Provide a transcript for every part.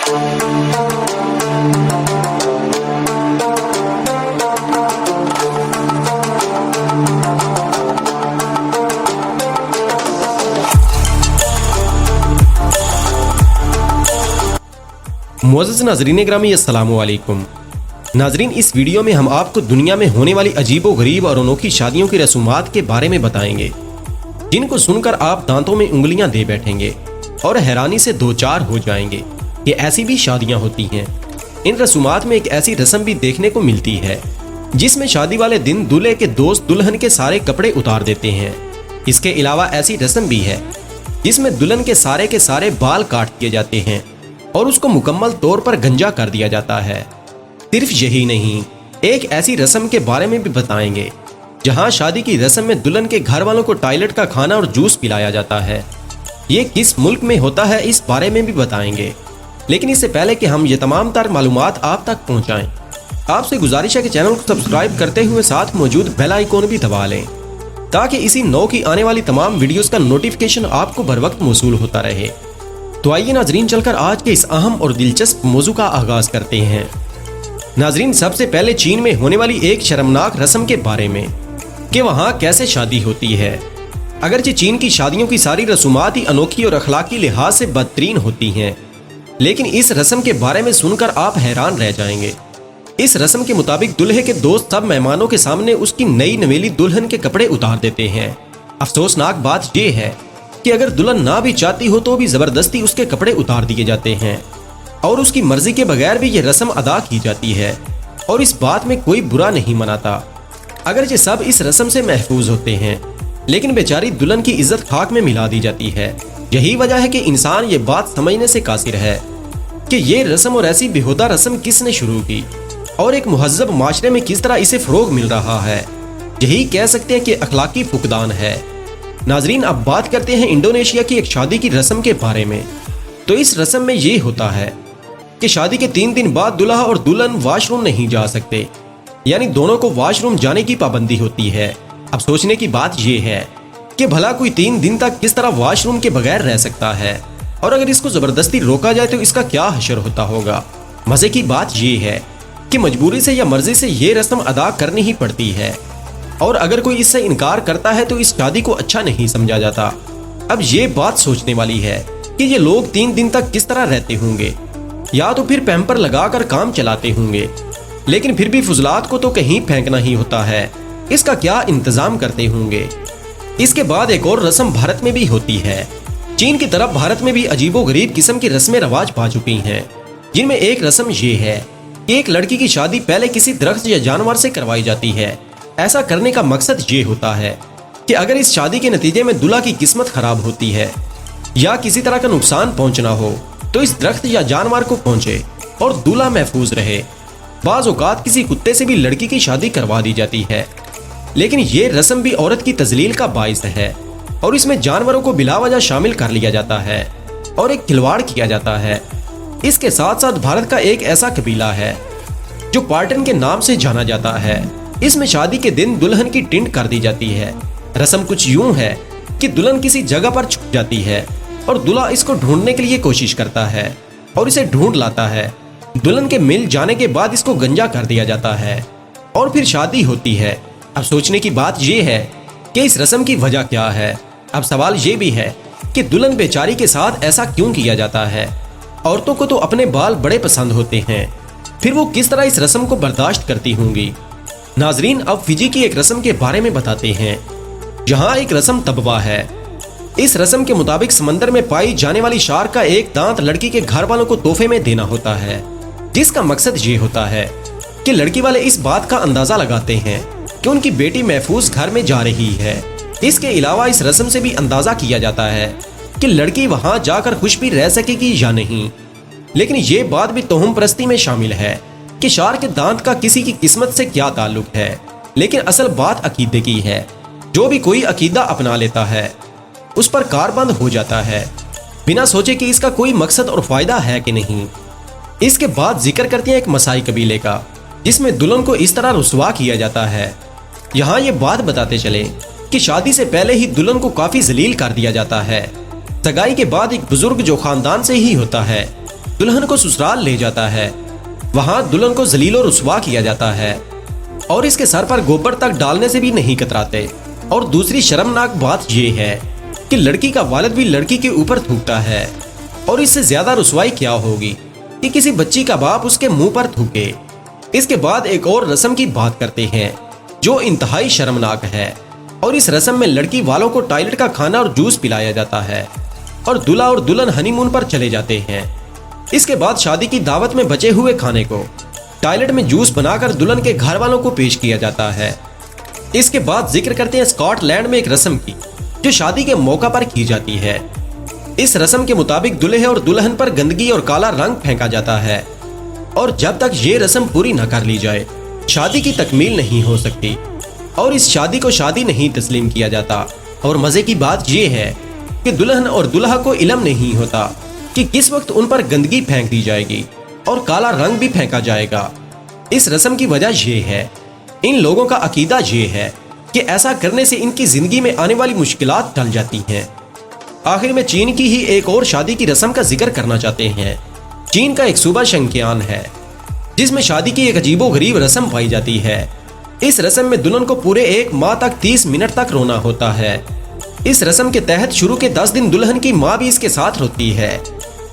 मुअज़्ज़ज़ नाज़रीन ग्रामी, अस्सलामु अलैकुम। नाज़रीन, इस वीडियो में हम आपको दुनिया में होने वाली अजीबो गरीब और अनोखी शादियों की रसूमात के बारे में बताएंगे, जिनको सुनकर आप दांतों में उंगलियां दे बैठेंगे और हैरानी से दो चार हो जाएंगे कि ऐसी भी शादियां होती हैं। इन रसूमात में एक ऐसी रस्म भी देखने को मिलती है जिसमें शादी वाले दिन दूल्हे के दोस्त दुल्हन के सारे कपड़े उतार देते हैं। इसके अलावा ऐसी रस्म भी है जिसमें दुल्हन के सारे बाल काट दिए जाते हैं और उसको मुकम्मल तौर पर गंजा कर दिया जाता है। सिर्फ यही नहीं, एक ऐसी रस्म के बारे में भी बताएंगे जहां शादी की रस्म में दुल्हन के घर वालों को टॉयलेट का खाना और जूस पिलाया जाता है। ये किस मुल्क में होता है इस बारे में भी बताएंगे, लेकिन इससे पहले कि हम ये तमाम तर मालूमात आप तक पहुंचाएं, आपसे गुजारिश है कि चैनल को सब्सक्राइब करते हुए साथ मौजूद बेल आइकॉन भी दबा लें ताकि इसी नौ की आने वाली तमाम वीडियोस का नोटिफिकेशन आपको बर वक्त मौसूल होता रहे। तो आइए नाजरीन, चलकर आज के इस अहम और दिलचस्प मौजू का आगाज करते हैं। नाजरीन, सबसे पहले चीन में होने वाली एक शर्मनाक रस्म के बारे में कि वहाँ कैसे शादी होती है। अगरचे चीन की शादियों की सारी रसूमात ही अनोखी और अखलाकी लिहाज से बदतरीन होती हैं, लेकिन इस रस्म के बारे में सुनकर आप हैरान रह जाएंगे। इस रस्म के मुताबिक दूल्हे के दोस्त सब मेहमानों के सामने उसकी नई नवेली दुल्हन के कपड़े उतार देते हैं। अफसोसनाक बात यह है कि अगर दुल्हन ना भी चाहती हो तो भी जबरदस्ती उसके कपड़े उतार दिए जाते हैं और उसकी मर्जी के बगैर भी ये रस्म अदा की जाती है और इस बात में कोई बुरा नहीं मनाता। अगर ये सब इस रस्म से महफूज होते हैं, लेकिन बेचारी दुल्हन की इज्जत खाक में मिला दी जाती है। यही वजह है कि इंसान ये बात समझने से कासिर है कि ये रस्म और ऐसी बेहुदा रस्म किसने शुरू की और एक मुहज्जब माशरे में किस तरह इसे फरोग मिल रहा है। यही कह सकते हैं कि अखलाकी फुकदान है। नाजरीन, अब बात करते हैं इंडोनेशिया की एक शादी की रस्म के बारे में। तो इस रस्म में ये होता है कि शादी के 3 दिन बाद दूल्हा और दुल्हन वॉशरूम नहीं जा सकते, यानी दोनों को वॉशरूम जाने की पाबंदी होती है। अब सोचने की बात ये है कि भला कोई 3 दिन तक किस तरह वॉशरूम के बगैर रह सकता है, और अगर इसको जबरदस्ती रोका जाए तो इसका क्या हशर होता होगा। मजे की बात ये है कि मजबूरी से या मर्जी से ये रस्म अदा करनी ही पड़ती है, और अगर कोई इससे इनकार करता है तो इस शादी को अच्छा नहीं समझा जाता। अब ये बात सोचने वाली है कि ये लोग 3 दिन तक किस तरह रहते होंगे, या तो फिर पैम्पर लगाकर काम चलाते होंगे, लेकिन फिर भी फुजलात को तो कहीं फेंकना ही होता है। इसका क्या इंतजाम करते होंगे। इसके बाद एक और रस्म भारत में भी होती है। चीन की तरफ भारत में भी अजीबो गरीब किस्म की रस्में रवाज पा चुकी हैं, जिनमें एक रस्म ये है कि एक लड़की की शादी पहले किसी दरख्त या जानवर से करवाई जाती है। ऐसा करने का मकसद ये होता है कि अगर इस शादी के नतीजे में दूल्हा की किस्मत खराब होती है या किसी तरह का नुकसान पहुंचना हो तो इस दरख्त या जानवर को पहुंचे और दूल्हा महफूज रहे। बाज़ औक़ात किसी कुत्ते से भी लड़की की शादी करवा दी जाती है, लेकिन ये रस्म भी औरत की तजलील का बाइस है और इसमें जानवरों को बिलावजह शामिल कर लिया जाता है और एक खिलवाड़ किया जाता है। इसके साथ साथ भारत का एक ऐसा कबीला है जो पार्टन के नाम से जाना जाता है। इसमें शादी के दिन दुल्हन की टिंड कर दी जाती है। रस्म कुछ यूं है कि दुल्हन किसी जगह पर छुप जाती है और दूल्हा इसको ढूंढने के लिए कोशिश करता है और इसे ढूंढ लाता है। दुल्हन के मिल जाने के बाद इसको गंजा कर दिया जाता है और फिर शादी होती है। अब सोचने की बात यह है कि इस रस्म की वजह क्या है। अब सवाल ये भी है कि दुल्हन बेचारी के साथ ऐसा क्यों किया जाता है। औरतों को तो अपने बाल बड़े पसंद होते हैं, फिर वो किस तरह इस रस्म को बर्दाश्त करती होंगी। नाजरीन, अब फिजी की एक रस्म के बारे में बताते हैं, जहां एक रस्म तबवा है। इस रस्म के मुताबिक समंदर में पाई जाने वाली शार्क का एक दांत लड़की के घर वालों को तोहफे में देना होता है, जिसका मकसद ये होता है कि लड़की वाले इस बात का अंदाजा लगाते हैं कि उनकी बेटी महफूज घर में जा रही है। इसके अलावा इस रस्म से भी अंदाजा किया जाता है कि लड़की वहां जाकर खुश भी रह सकेगी या नहीं। लेकिन ये बात भी तोहम परस्ती में शामिल है कि शार्क के दांत का किसी की किस्मत से क्या ताल्लुक है। लेकिन असल बात अकीदे की है। जो भी कोई अकीदा अपना लेता है उस पर कारबंद हो जाता है, बिना सोचे कि इसका कोई मकसद और फायदा है कि नहीं। इसके बाद जिक्र करते हैं एक मसाई कबीले का, जिसमें दुल्हन को इस तरह रुसवा किया जाता है। यहाँ ये बात बताते चले कि शादी से पहले ही दुल्हन को काफी जलील कर दिया जाता है। सगाई के बाद एक बुजुर्ग जो खानदान से ही होता है दुल्हन को ससुराल ले जाता है। वहां दुल्हन को जलील और रुसवा किया जाता है और इसके सर पर गोबर तक डालने से भी नहीं कतराते। और दूसरी शर्मनाक बात यह है कि लड़की का वालिद भी लड़की के ऊपर थूकता है। और इससे ज्यादा रुसवाई क्या होगी कि किसी बच्ची का बाप उसके मुंह पर थूके। इसके बाद एक और रस्म की बात करते हैं जो इंतहाई शर्मनाक है। और इस रस्म में लड़की वालों को टॉयलेट का खाना और जूस पिलाया जाता है और दूल्हा और दुल्हन हनीमून पर चले जाते हैं। इसके बाद शादी की दावत में बचे हुए खाने को टॉयलेट में जूस बनाकर दुल्हन के घर वालों को पेश किया जाता है। इसके बाद जिक्र करते हैं स्कॉटलैंड में एक रस्म की जो शादी के मौका पर की जाती है। इस रस्म के मुताबिक दूल्हे और दुल्हन पर गंदगी और काला रंग फेंका जाता है और जब तक ये रस्म पूरी न कर ली जाए शादी की तकमील नहीं हो सकती और इस शादी को शादी नहीं तस्लीम किया जाता। और मजे की बात यह है कि दुल्हन और दुल्हा को इल्म नहीं होता कि किस वक्त उन पर गंदगी फेंक दी जाएगी और काला रंग भी फेंका जाएगा। इस रस्म की वजह यह है, इन लोगों का अकीदा यह है कि ऐसा करने से इनकी जिंदगी में आने वाली मुश्किलात टल जाती हैं। आखिर में चीन की ही एक और शादी की रस्म का जिक्र करना चाहते हैं। चीन का एक सूबा शंकियान है जिसमें शादी की एक अजीबोगरीब रस्म पाई जाती है। इस रस्म में दुल्हन को पूरे 1 माह तक 30 मिनट तक रोना होता है। इस रस्म के तहत शुरू के 10 दिन दुल्हन की माँ भी इसके साथ रोती है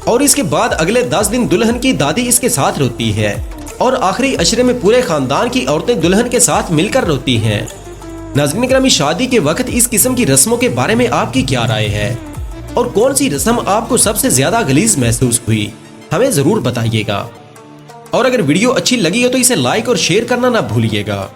और इसके बाद अगले 10 दिन दुल्हन की दादी इसके साथ रोती है और आखिरी अशरे में पूरे खानदान की औरतें दुल्हन के साथ मिलकर रोती हैं। नाज़रीन ग्रामी, शादी के वक्त इस किस्म की रस्मों के बारे में आपकी क्या राय है और कौन सी रस्म आपको सबसे ज्यादा गलीज महसूस हुई, हमें जरूर बताइएगा। और अगर वीडियो अच्छी लगी हो तो इसे लाइक और शेयर करना ना भूलिएगा।